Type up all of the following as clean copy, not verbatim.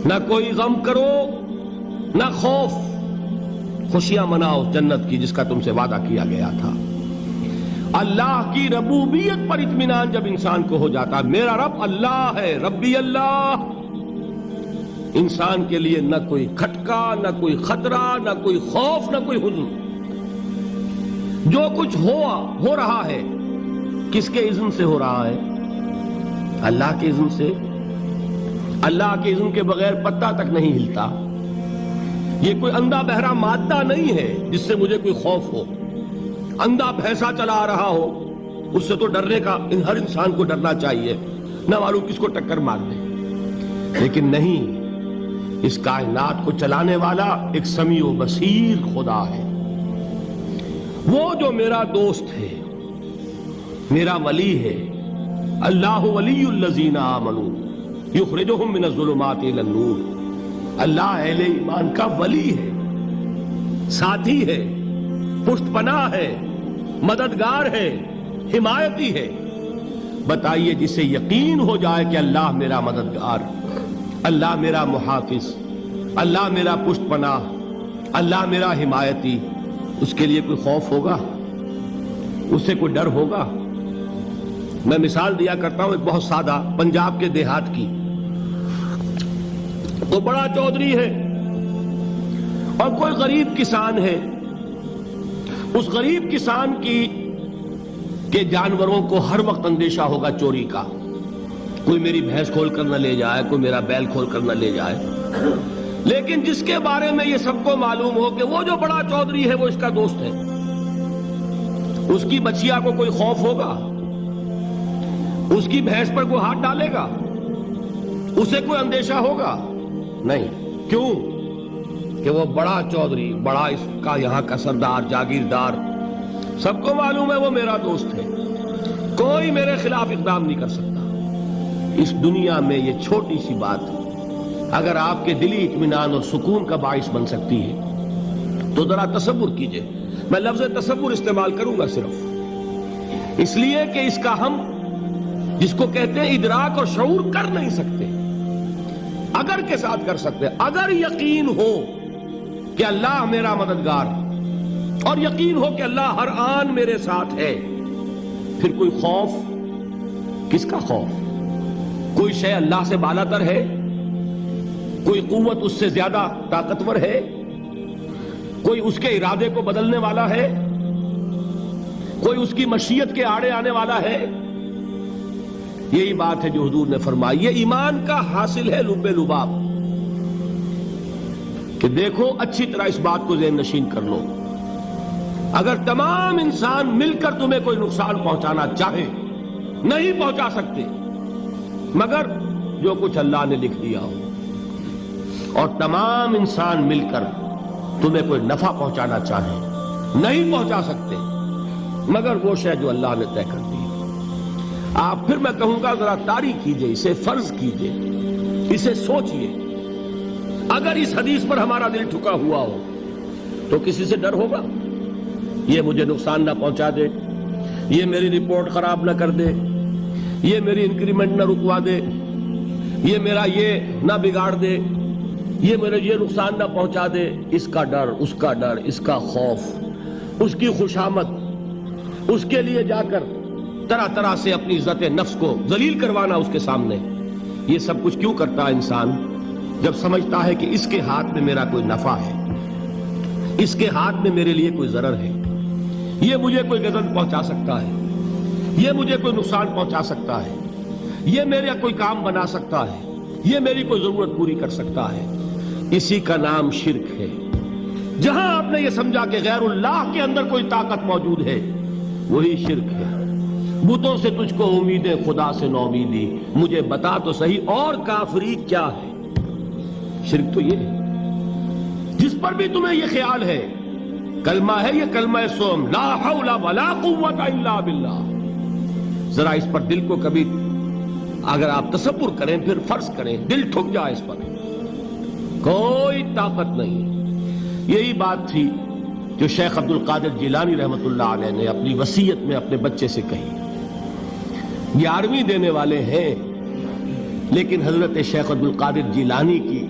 نہ کوئی غم کرو نہ خوف، خوشیاں مناؤ جنت کی جس کا تم سے وعدہ کیا گیا تھا۔ اللہ کی ربوبیت پر اطمینان جب انسان کو ہو جاتا، میرا رب اللہ ہے، ربی اللہ، انسان کے لیے نہ کوئی کھٹکا، نہ کوئی خطرہ، نہ کوئی خوف، نہ کوئی حزن۔ جو کچھ ہو رہا ہے کس کے اذن سے ہو رہا ہے؟ اللہ کے اذن سے۔ اللہ کے اذن کے بغیر پتا تک نہیں ہلتا۔ یہ کوئی اندھا بہرا مادہ نہیں ہے جس سے مجھے کوئی خوف ہو۔ اندھا بھینسا چلا آ رہا ہو اس سے تو ڈرنے کا ہر انسان کو ڈرنا چاہیے، نہ معلوم کس کو ٹکر مار دے۔ لیکن نہیں، اس کائنات کو چلانے والا ایک سمیع و بصیر خدا ہے، وہ جو میرا دوست ہے، میرا ولی ہے۔ اللہ ولی الذین آمنوا یخرجہم من الظلمات الی النور۔ اللہ اہل ایمان کا ولی ہے، ساتھی ہے، پشت پناہ ہے، مددگار ہے، حمایتی ہے۔ بتائیے جسے یقین ہو جائے کہ اللہ میرا مددگار، اللہ میرا محافظ، اللہ میرا پشت پناہ، اللہ میرا حمایتی، اس کے لیے کوئی خوف ہوگا؟ اس سے کوئی ڈر ہوگا؟ میں مثال دیا کرتا ہوں ایک بہت سادہ، پنجاب کے دیہات کی۔ وہ بڑا چودھری ہے اور کوئی غریب کسان ہے۔ اس غریب کسان کے جانوروں کو ہر وقت اندیشہ ہوگا چوری کا، کوئی میری بھینس کھول کر نہ لے جائے، کوئی میرا بیل کھول کر نہ لے جائے۔ لیکن جس کے بارے میں یہ سب کو معلوم ہو کہ وہ جو بڑا چودھری ہے وہ اس کا دوست ہے، اس کی بچیا کو کوئی خوف ہوگا؟ اس کی بھینس پر کوئی ہاتھ ڈالے گا؟ اسے کوئی اندیشہ ہوگا؟ نہیں۔ کیوں؟ کہ وہ بڑا چودھری، بڑا اس کا یہاں کا سردار، جاگیردار، سب کو معلوم ہے وہ میرا دوست ہے، کوئی میرے خلاف اقدام نہیں کر سکتا۔ اس دنیا میں یہ چھوٹی سی بات اگر آپ کے دلی اطمینان اور سکون کا باعث بن سکتی ہے تو ذرا تصور کیجئے۔ میں لفظ تصور استعمال کروں گا صرف اس لیے کہ اس کا ہم جس کو کہتے ہیں ادراک اور شعور کر نہیں سکتے، اگر کے ساتھ کر سکتے۔ اگر یقین ہو کہ اللہ میرا مددگار اور یقین ہو کہ اللہ ہر آن میرے ساتھ ہے، پھر کوئی خوف؟ کس کا خوف؟ کوئی شے اللہ سے بالاتر ہے؟ کوئی قوت اس سے زیادہ طاقتور ہے؟ کوئی اس کے ارادے کو بدلنے والا ہے؟ کوئی اس کی مشیت کے آڑے آنے والا ہے؟ یہی بات ہے جو حضور نے فرمائی۔ یہ ایمان کا حاصل ہے لب لباب، کہ دیکھو اچھی طرح اس بات کو ذہن نشین کر لو، اگر تمام انسان مل کر تمہیں کوئی نقصان پہنچانا چاہے نہیں پہنچا سکتے، مگر جو کچھ اللہ نے لکھ دیا ہو، اور تمام انسان مل کر تمہیں کوئی نفع پہنچانا چاہے نہیں پہنچا سکتے، مگر وہ شے جو اللہ نے طے کر دی۔ آپ پھر میں کہوں گا ذرا طاری کیجئے، اسے فرض کیجئے، اسے سوچئے۔ اگر اس حدیث پر ہمارا دل ٹھکا ہوا ہو تو کسی سے ڈر ہوگا؟ یہ مجھے نقصان نہ پہنچا دے، یہ میری رپورٹ خراب نہ کر دے، یہ میری انکریمنٹ نہ رکوا دے، یہ میرا یہ نہ بگاڑ دے، یہ میرے یہ نقصان نہ پہنچا دے۔ اس کا ڈر، اس کا ڈر، اس کا خوف، اس کی خوشامد، اس کے لیے جا کر طرح طرح سے اپنی عزت نفس کو ذلیل کروانا اس کے سامنے، یہ سب کچھ کیوں کرتا ہے انسان؟ جب سمجھتا ہے کہ اس کے ہاتھ میں میرا کوئی نفع ہے، اس کے ہاتھ میں میرے لیے کوئی ضرر ہے، یہ مجھے کوئی غضب پہنچا سکتا ہے، یہ مجھے کوئی نقصان پہنچا سکتا ہے، یہ میرا کوئی کام بنا سکتا ہے، یہ میری کوئی ضرورت پوری کر سکتا ہے، اسی کا نام شرک ہے۔ جہاں آپ نے یہ سمجھا کہ غیر اللہ کے اندر کوئی طاقت موجود ہے، وہی شرک ہے۔ بتوں سے تجھ کو امیدیں، خدا سے نو امیدی، مجھے بتا تو صحیح اور کافری کیا ہے؟ شرک تو یہ ہے۔ جس پر بھی تمہیں یہ خیال ہے، کلمہ ہے یہ کلمہ سوم، لا حول ولا قوت الا باللہ، ذرا اس پر دل کو کبھی اگر آپ تصور کریں، پھر فرض کریں، دل ٹھک جائے اس پر، کوئی طاقت نہیں۔ یہی بات تھی جو شیخ عبد القادر جیلانی رحمت اللہ علیہ نے اپنی وصیت میں اپنے بچے سے کہی۔ 11ویں دینے والے ہیں لیکن حضرت شیخ عبد القادر جیلانی کی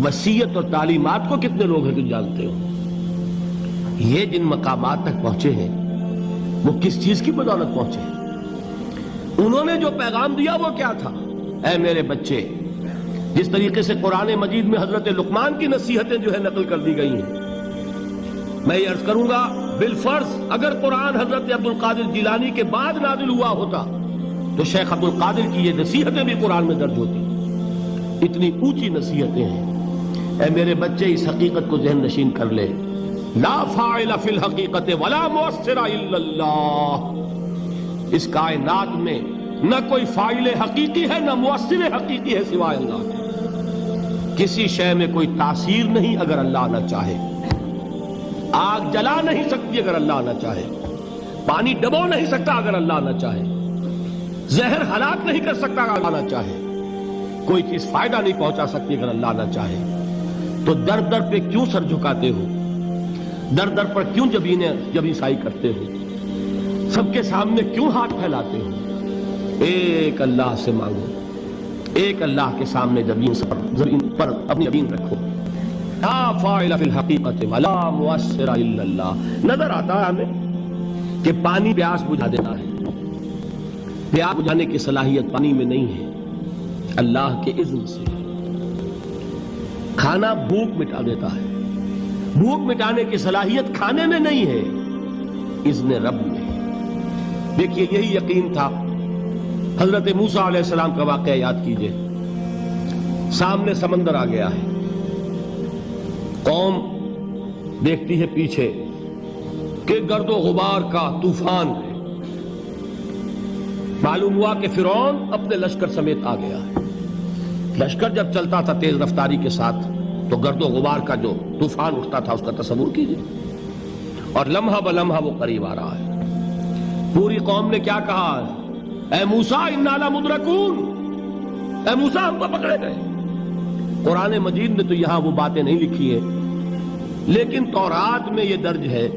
وصیت اور تعلیمات کو کتنے لوگ ہیں کہ جانتے ہو؟ یہ جن مقامات تک پہنچے ہیں وہ کس چیز کی بدولت پہنچے ہیں؟ انہوں نے جو پیغام دیا وہ کیا تھا؟ اے میرے بچے، جس طریقے سے قرآن مجید میں حضرت لقمان کی نصیحتیں جو ہے نقل کر دی گئی ہیں، میں یہ عرض کروں گا بالفرض اگر قرآن حضرت عبد القادر جیلانی کے بعد نازل ہوا ہوتا تو شیخ عبد القادر کی یہ نصیحتیں بھی قرآن میں درج ہوتی۔ اتنی اونچی نصیحتیں ہیں۔ اے میرے بچے، اس حقیقت کو ذہن نشین کر لے، لا فاعل فی الحقیقت ولا مؤثر الا اللہ۔ اس کائنات میں نہ کوئی فاعل حقیقی ہے نہ مؤثر حقیقی ہے سوائے اللہ کے۔ کسی شے میں کوئی تاثیر نہیں اگر اللہ نہ چاہے۔ آگ جلا نہیں سکتی اگر اللہ نہ چاہے، پانی ڈبو نہیں سکتا اگر اللہ نہ چاہے، زہر ہلاک نہیں کر سکتا اگر اللہ نہ چاہے، کوئی چیز فائدہ نہیں پہنچا سکتی اگر اللہ نہ چاہے۔ تو در در پہ کیوں سر جھکاتے ہو؟ در در پر کیوں جبیں سائی کرتے ہو؟ سب کے سامنے کیوں ہاتھ پھیلاتے ہو؟ ایک اللہ سے مانگو، ایک اللہ کے سامنے زمین پر اپنی یقین رکھو۔ لا فاعل فی الحقیقت ولا مؤثر الا اللہ۔ نظر آتا ہے ہمیں کہ پانی پیاس بجھا دیتا ہے، پیاس بجھانے کی صلاحیت پانی میں نہیں ہے، اللہ کے اذن سے۔ کھانا بھوک مٹا دیتا ہے، بھوک مٹانے کی صلاحیت کھانے میں نہیں ہے، اذن رب میں۔ دیکھیے یہی یقین تھا حضرت موسیٰ علیہ السلام کا واقعہ یاد کیجئے۔ سامنے سمندر آ گیا ہے، قوم دیکھتی ہے پیچھے کہ گرد و غبار کا طوفان ہے۔ معلوم ہوا کہ فرعون اپنے لشکر سمیت آ گیا ہے۔ لشکر جب چلتا تھا تیز رفتاری کے ساتھ تو گرد و غبار کا جو طوفان اٹھتا تھا اس کا تصور کیجئے، اور لمحہ بلمحہ وہ قریب آ رہا ہے۔ پوری قوم نے کیا کہا؟ اے موسیٰ انا لمدرکون، اے موسیٰ ہم کو پکڑے گئے۔ قرآن مجید میں تو یہاں وہ باتیں نہیں لکھی ہیں، لیکن تورات میں یہ درج ہے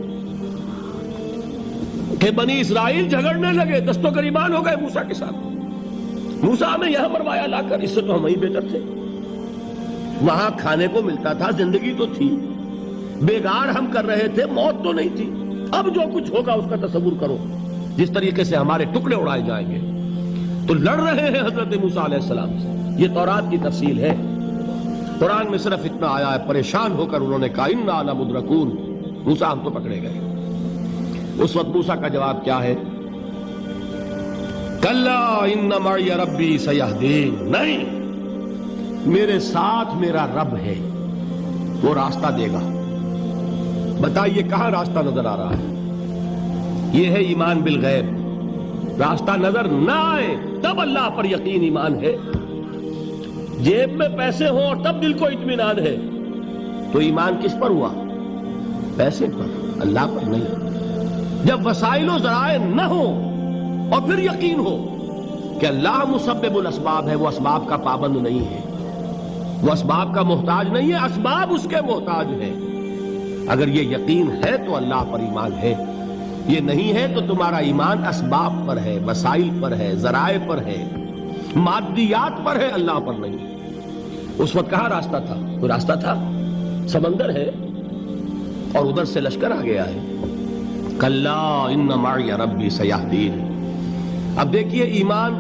کہ بنی اسرائیل جھگڑنے لگے، دست و گریبان ہو گئے موسیٰ کے ساتھ۔ موسیٰ ہمیں یہاں مروایا لا کر، اس سے تو ہم ہی بہتر تھے، وہاں کھانے کو ملتا تھا، زندگی تو تھی، بیگار ہم کر رہے تھے، موت تو نہیں تھی۔ اب جو کچھ ہوگا اس کا تصور کرو، جس طریقے سے ہمارے ٹکڑے اڑائے جائیں گے۔ تو لڑ رہے ہیں حضرت موسیٰ علیہ السلام سے، یہ تورات کی تفصیل ہے۔ قرآن میں صرف اتنا آیا ہے، پریشان ہو کر انہوں نے کہا انا لمدرکون، موسیٰ ہم تو پکڑے گئے۔ اس وقت موسیٰ کا جواب کیا ہے؟ کلا ان معی ربی سیہدین، نہیں، میرے ساتھ میرا رب ہے، وہ راستہ دے گا۔ بتائیے کہاں راستہ نظر آ رہا ہے؟ یہ ہے ایمان بالغیب۔ راستہ نظر نہ آئے تب اللہ پر یقین ایمان ہے۔ جیب میں پیسے ہوں اور تب دل کو اطمینان ہے تو ایمان کس پر ہوا؟ پیسے پر، اللہ پر نہیں۔ جب وسائل و ذرائع نہ ہو اور پھر یقین ہو کہ اللہ مسبب الاسباب ہے، وہ اسباب کا پابند نہیں ہے، وہ اسباب کا محتاج نہیں ہے، اسباب اس کے محتاج ہیں۔ اگر یہ یقین ہے تو اللہ پر ایمان ہے، یہ نہیں ہے تو تمہارا ایمان اسباب پر ہے، وسائل پر ہے، ذرائع پر ہے، مادیات پر ہے، اللہ پر نہیں۔ اس وقت کہاں راستہ تھا؟ کوئی راستہ تھا؟ سمندر ہے اور ادھر سے لشکر آ گیا ہے۔ کلا ان معی ربی سیہدین۔ اب دیکھیے ایمان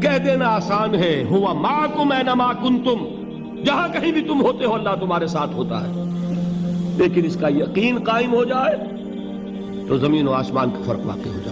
کہہ دینا آسان ہے، ہوا معکم اینما کنتم، جہاں کہیں بھی تم ہوتے ہو اللہ تمہارے ساتھ ہوتا ہے، لیکن اس کا یقین قائم ہو جائے تو زمین و آسمان کا فرق واقع ہو جائے۔